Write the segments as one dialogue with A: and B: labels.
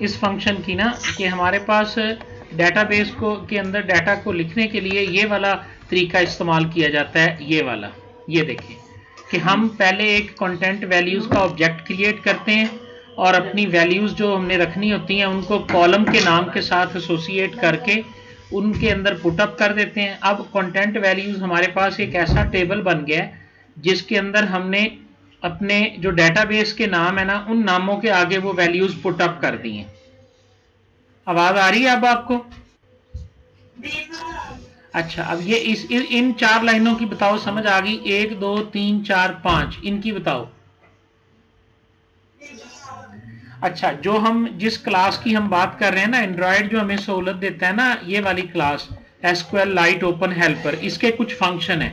A: इस फंक्शन की ना कि हमारे पास डेटाबेस को के अंदर डाटा को लिखने के लिए ये वाला तरीका इस्तेमाल किया जाता है, ये वाला। ये देखें कि हम पहले एक कंटेंट वैल्यूज़ का ऑब्जेक्ट क्रिएट करते हैं और अपनी वैल्यूज़ जो हमने रखनी होती हैं उनको कॉलम के नाम के साथ एसोसिएट करके उनके अंदर पुटअप कर देते हैं। अब कंटेंट वैल्यूज़ हमारे पास एक ऐसा टेबल बन गया है जिसके अंदर हमने अपने जो डेटाबेस के नाम है ना, उन नामों के आगे वो वैल्यूज़ पुटअप कर दी हैं। आवाज़ आ रही है अब आपको? अच्छा, अब ये इन 4 लाइनों की बताओ, समझ आ गई? 1 2 3 4 5 इनकी बताओ। अच्छा, जो हम जिस क्लास की हम बात कर रहे हैं ना, एंड्रॉयड जो हमें सहूलत देता है ना, ये वाली class SQL light open helper, इसके कुछ फंक्शन है।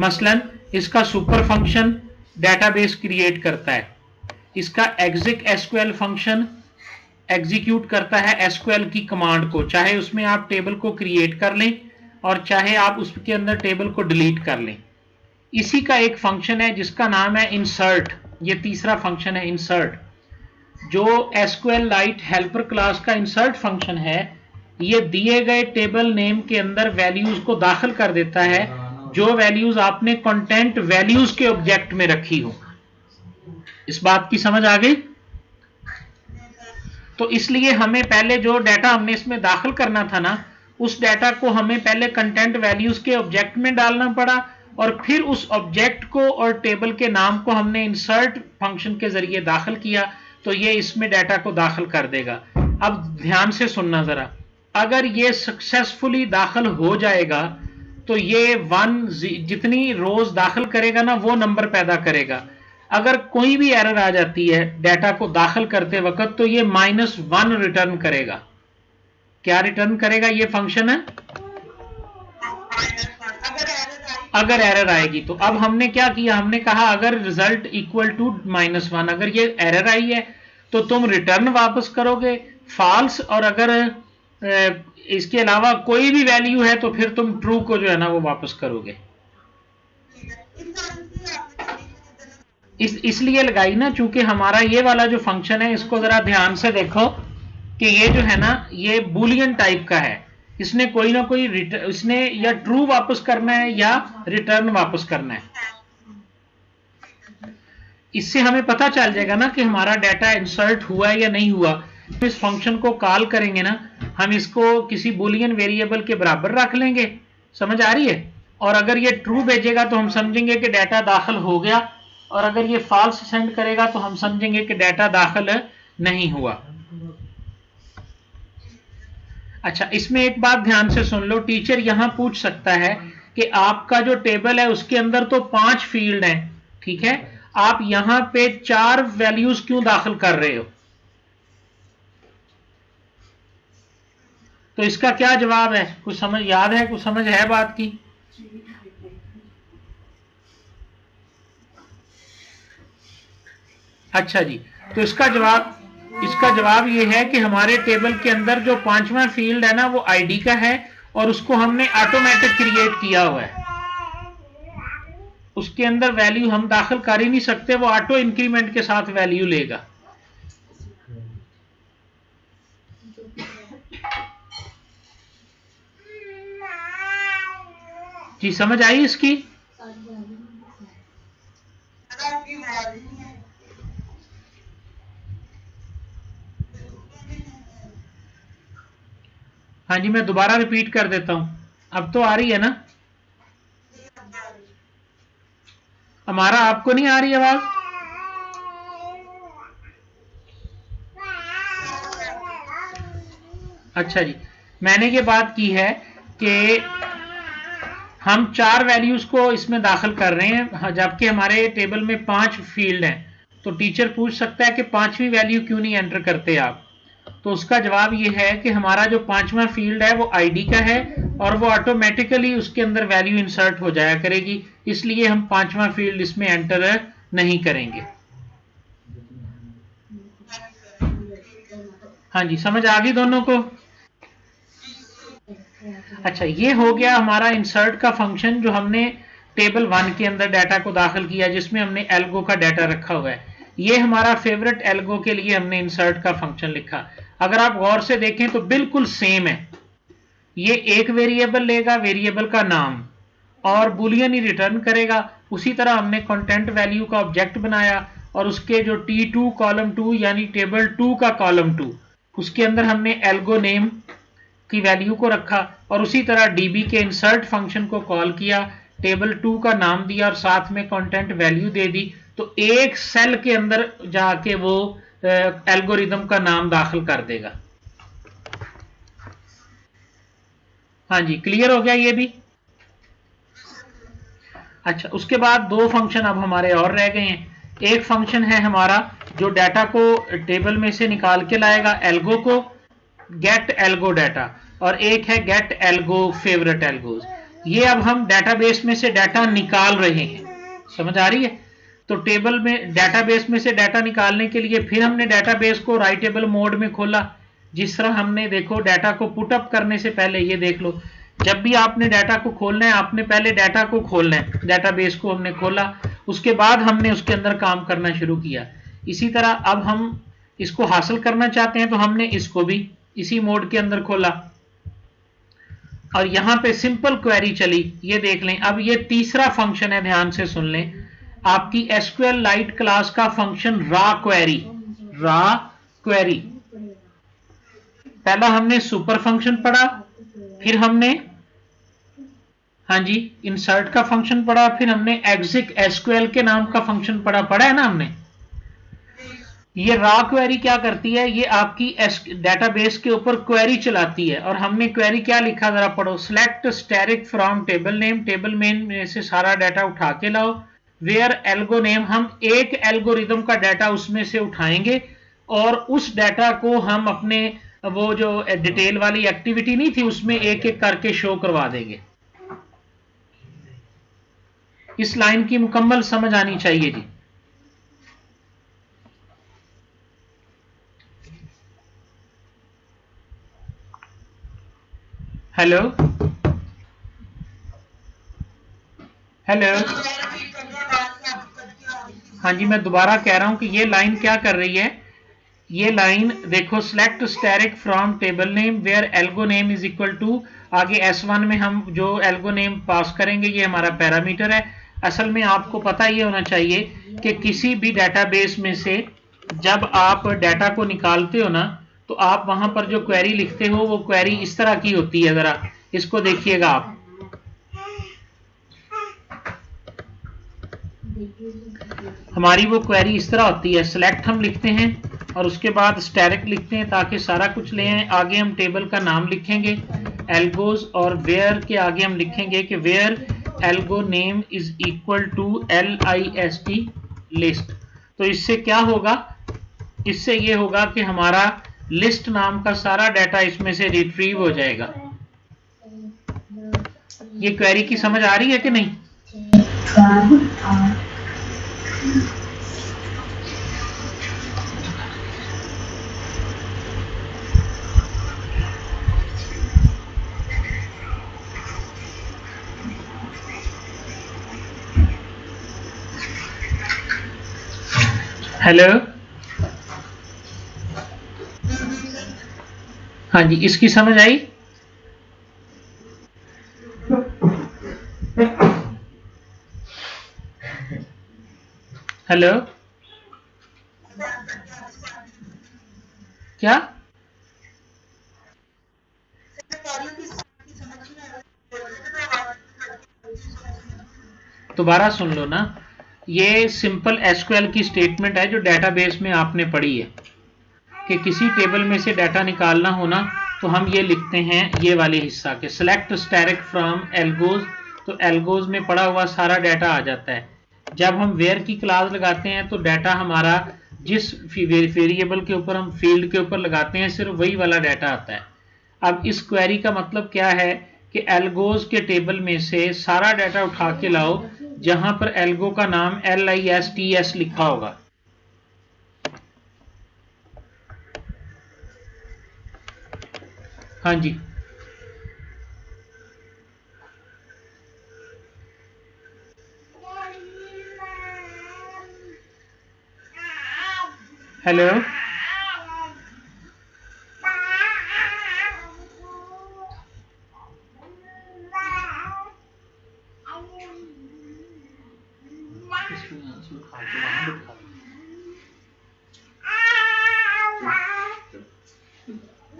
A: मसलन इसका सुपर फंक्शन डेटाबेस क्रिएट करता है, इसका एग्जिक एसक्यूएल फंक्शन एग्जीक्यूट करता है एसक्यूएल की कमांड को, चाहे उसमें आप टेबल को क्रिएट कर लें और चाहे आप उसके अंदर टेबल को डिलीट कर लें। इसी का एक फंक्शन है जिसका नाम है इंसर्ट, ये तीसरा फंक्शन है इंसर्ट। जो एसक्यूएल लाइट हेल्पर क्लास का इंसर्ट फंक्शन है, ये दिए गए टेबल नेम के अंदर वैल्यूज को दाखिल कर देता है जो वैल्यूज आपने कंटेंट वैल्यूज के ऑब्जेक्ट में रखी हो। इस बात की समझ आ गई? तो इसलिए हमें पहले जो डाटा हमने इसमें दाखिल करना था ना, उस डाटा को हमें पहले कंटेंट वैल्यूज के ऑब्जेक्ट में डालना पड़ा और फिर उस ऑब्जेक्ट को और टेबल के नाम को हमने इंसर्ट फंक्शन के जरिए दाखिल किया, तो ये इसमें डाटा को दाखिल कर देगा। अब ध्यान से सुनना जरा, अगर ये सक्सेसफुली दाखिल हो जाएगा तो ये 1 जितनी रोज दाखिल करेगा ना वो नंबर पैदा करेगा। अगर कोई भी एरर आ जाती है डाटा को दाखिल करते वक्त तो ये -1 रिटर्न करेगा। क्या रिटर्न करेगा? ये फंक्शन है अगर एरर आएगी। तो अब हमने क्या किया, हमने कहा अगर रिजल्ट इक्वल टू -1, अगर ये एरर आई है तो तुम रिटर्न वापस करोगे फॉल्स, और अगर इसके अलावा कोई भी वैल्यू है तो फिर तुम ट्रू को जो है ना वो वापस करोगे। इसलिए लगाई ना, चूंकि हमारा ये वाला जो फंक्शन है इसको जरा ध्यान से देखो कि ये जो है ना ये बूलियन टाइप का है। इसने कोई ना कोई इसने या ट्रू वापस करना है या रिटर्न वापस करना है। इससे हमें पता चल जाएगा ना कि हमारा डाटा इंसर्ट हुआ है या नहीं हुआ। इस फंक्शन को कॉल करेंगे ना, हम इसको किसी बूलियन वेरिएबल के बराबर रख लेंगे, समझ आ रही है? और अगर ये ट्रू भेजेगा तो हम समझेंगे कि डाटा दाखिल हो गया, और अगर ये फॉल्स सेंड करेगा तो हम समझेंगे कि डाटा दाखिल नहीं हुआ। अच्छा, इसमें एक बात ध्यान से सुन लो, टीचर यहां पूछ सकता है कि आपका जो टेबल है उसके अंदर तो 5 फील्ड हैं, ठीक है, आप यहां पे 4 वैल्यूज क्यों दाखिल कर रहे हो? तो इसका क्या जवाब है? कुछ समझ याद है? कुछ समझ है बात की? अच्छा जी, तो इसका जवाब ये है कि हमारे टेबल के अंदर जो 5वां फील्ड है ना वो आईडी का है और उसको हमने ऑटोमेटिक क्रिएट किया हुआ है। उसके अंदर वैल्यू हम दाखिल कर ही नहीं सकते, वो ऑटो इंक्रीमेंट के साथ वैल्यू लेगा। जी समझ आई इसकी? हाँ जी, मैं दोबारा रिपीट कर देता हूं, अब तो आ रही है ना? हमारा आपको नहीं आ रही आवाज? अच्छा जी, मैंने ये बात की है कि हम 4 वैल्यूज को इसमें दाखिल कर रहे हैं जबकि हमारे टेबल में 5 फील्ड हैं। तो टीचर पूछ सकता है कि 5वीं वैल्यू क्यों नहीं एंटर करते आप? तो उसका जवाब ये है कि हमारा जो 5वां फील्ड है वो आईडी का है और वो ऑटोमेटिकली उसके अंदर वैल्यू इंसर्ट हो जाया करेगी, इसलिए हम 5वां फील्ड इसमें एंटर नहीं करेंगे। हाँ जी, समझ आ गई दोनों को? अच्छा, ये हो गया हमारा इंसर्ट का फंक्शन जो हमने टेबल 1 के अंदर डाटा को दाखिल किया जिसमें हमने एल्गो का डाटा रखा हुआ है। ये हमारा फेवरेट एल्गो के लिए हमने इंसर्ट का फंक्शन लिखा। अगर आप गौर से देखें तो बिल्कुल सेम है। ये एक वेरिएबल लेगा, वेरिएबल का नाम, और बुलियन ही रिटर्न करेगा। उसी तरह हमने कंटेंट वैल्यू का ऑब्जेक्ट बनाया और उसके जो T2 कॉलम 2 यानी टेबल 2 का कॉलम 2, उसके अंदर हमने एल्गो नेम की वैल्यू को रखा और उसी तरह डीबी के इंसर्ट फंक्शन को कॉल किया, टेबल 2 का नाम दिया और साथ में कंटेंट वैल्यू दे दी। तो एक सेल के अंदर जाके वो एल्गोरिदम का नाम दाखिल कर देगा। हाँ जी, क्लियर हो गया ये भी। अच्छा, उसके बाद दो फंक्शन अब हमारे और रह गए हैं। एक फंक्शन है हमारा जो डाटा को टेबल में से निकाल के लाएगा, एल्गो को, गेट एल्गो डाटा, और एक है गेट एल्गो फेवरेट एल्गोज। ये अब हम डेटाबेस में से डाटा निकाल रहे हैं, समझ आ रही है। तो टेबल में डेटाबेस में से डाटा निकालने के लिए फिर हमने डेटाबेस को राइटेबल मोड में खोला। जिस तरह हमने देखो डाटा को पुटअप करने से पहले, ये देख लो, जब भी आपने डाटा को खोलना है आपने पहले डाटा को खोलना है। डेटाबेस को हमने खोला, उसके बाद हमने उसके अंदर काम करना शुरू किया। इसी तरह अब हम इसको हासिल करना चाहते हैं तो हमने इसको भी इसी मोड के अंदर खोला और यहां पे सिंपल क्वेरी चली। ये देख लें, अब ये तीसरा फंक्शन है, ध्यान से सुन लें, आपकी एसक्यूएल लाइट क्लास का फंक्शन रा क्वेरी। रा क्वेरी, पहला हमने सुपर फंक्शन पढ़ा, फिर हमने, हाँ जी, इंसर्ट का फंक्शन पढ़ा, फिर हमने एग्जिक एसक्यूएल के नाम का फंक्शन पढ़ा है ना हमने। ये रा क्वेरी क्या करती है, ये आपकी डेटाबेस के ऊपर क्वेरी चलाती है। और हमने क्वेरी क्या लिखा, जरा पढ़ो, select static from table name, table name में से सारा डाटा उठा के लाओ, वेयर एल्गो नेम, हम एक एल्गोरिदम का डाटा उसमें से उठाएंगे और उस डाटा को हम अपने वो जो डिटेल वाली एक्टिविटी नहीं थी उसमें एक एक करके शो करवा देंगे। इस लाइन की मुकम्मल समझ आनी चाहिए जी। हेलो हेलो, हाँ जी, मैं दोबारा कह रहा हूं कि ये लाइन क्या कर रही है। ये लाइन देखो, select static from table name where algo name is equal to, आगे S1 में हम जो एल्गो नेम पास करेंगे ये हमारा पैरामीटर है। असल में आपको पता ये होना चाहिए कि किसी भी डेटाबेस में से जब आप डाटा को निकालते हो ना, तो आप वहां पर जो क्वेरी लिखते हो वो क्वेरी इस तरह की होती है। जरा इसको देखिएगा आप, हमारी वो क्वेरी इस तरह होती है, सिलेक्ट हम लिखते हैं और उसके बाद स्टैटिक लिखते हैं ताकि सारा कुछ ले आए। आगे हम टेबल का नाम लिखेंगे एल्गोज, और वेयर के आगे हम लिखेंगे कि where algo name is equal to LIST list. तो इससे क्या होगा, इससे ये होगा कि हमारा लिस्ट नाम का सारा डाटा इसमें से रिट्रीव हो जाएगा। ये क्वेरी की समझ आ रही है कि नहीं? हेलो, हाँ जी, इसकी समझ आई? हेलो, क्या? दोबारा सुन लो ना, ये सिंपल एसक्यूएल की स्टेटमेंट है जो डेटाबेस में आपने पढ़ी है कि किसी टेबल में से डाटा निकालना होना तो हम ये लिखते हैं, ये वाले हिस्सा के सिलेक्ट स्टैटिक फ्रॉम एल्गोज, तो एल्गोज में पड़ा हुआ सारा डाटा आ जाता है। जब हम वेयर की क्लास लगाते हैं तो डाटा हमारा जिस वेरिएबल के ऊपर हम फील्ड के ऊपर लगाते हैं सिर्फ वही वाला डाटा आता है। अब इस क्वेरी का मतलब क्या है कि एल्गोज के टेबल में से सारा डाटा उठा के लाओ जहां पर एल्गो का नाम LISTS लिखा होगा। हाँ जी, हेलो,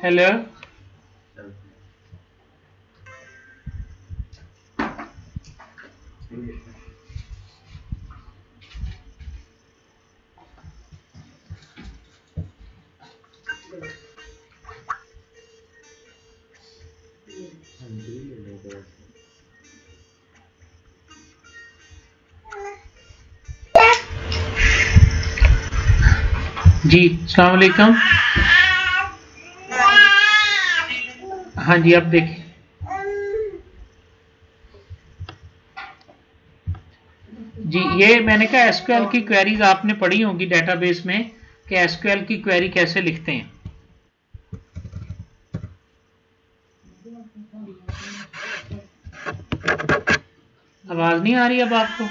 A: हेलो, जी अस्सलाम वालेकुम। हाँ जी, अब देखिए जी, ये मैंने कहा एसक्यूएल की क्वेरीज आपने पढ़ी होंगी डेटाबेस में कि एसक्यूएल की क्वेरी कैसे लिखते हैं। आवाज नहीं आ रही अब आपको?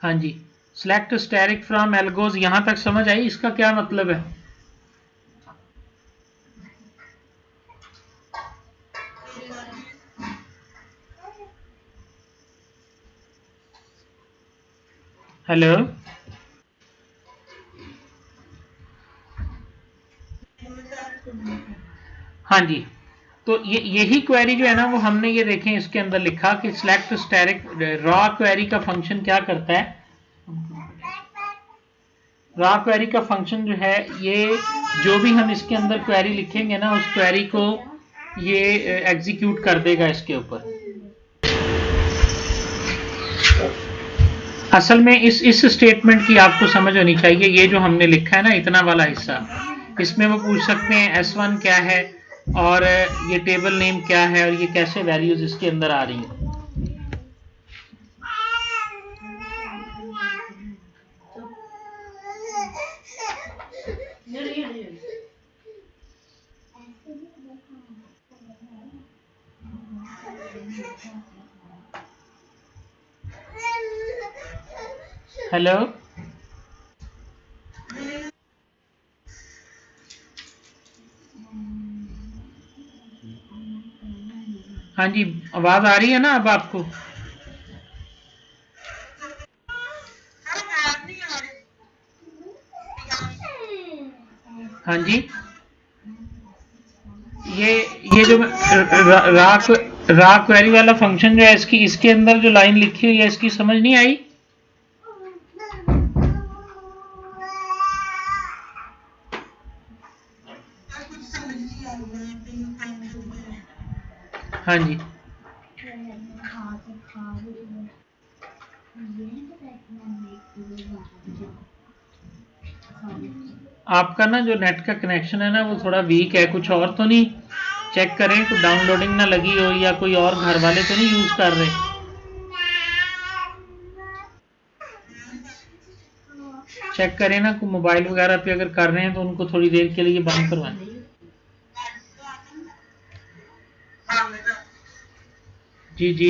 A: हाँ जी, सिलेक्ट स्टैटिक फ्रॉम एल्गोज, यहां तक समझ आई? इसका क्या मतलब है? हेलो, हाँ जी, तो यही क्वेरी जो है ना वो हमने ये देखें इसके अंदर लिखा कि सिलेक्ट स्टैटिक रॉ क्वेरी का फंक्शन क्या करता है। रॉ क्वेरी का फंक्शन जो है ये जो भी हम इसके अंदर क्वेरी लिखेंगे ना उस क्वेरी को ये एग्जीक्यूट कर देगा इसके ऊपर। असल में इस स्टेटमेंट की आपको समझ होनी चाहिए। ये जो हमने लिखा है ना इतना वाला हिस्सा, इसमें वो पूछ सकते हैं S1 क्या है और ये टेबल नेम क्या है और ये कैसे वैल्यूज इसके अंदर आ रही हैं। हेलो, हाँ जी, आवाज आ रही है ना अब आपको? हाँ जी, ये जो रा क्वेरी वाला फंक्शन जो है इसकी इसके अंदर जो लाइन लिखी हुई है इसकी समझ नहीं आई? हाँ जी, आपका ना जो नेट का कनेक्शन है ना वो थोड़ा वीक है। कुछ और तो नहीं चेक करें, कोई डाउनलोडिंग ना लगी हो या कोई और घर वाले तो नहीं यूज कर रहे? चेक करें ना, कोई मोबाइल वगैरह पे अगर कर रहे हैं तो उनको थोड़ी देर के लिए बंद करवाएं। जी जी,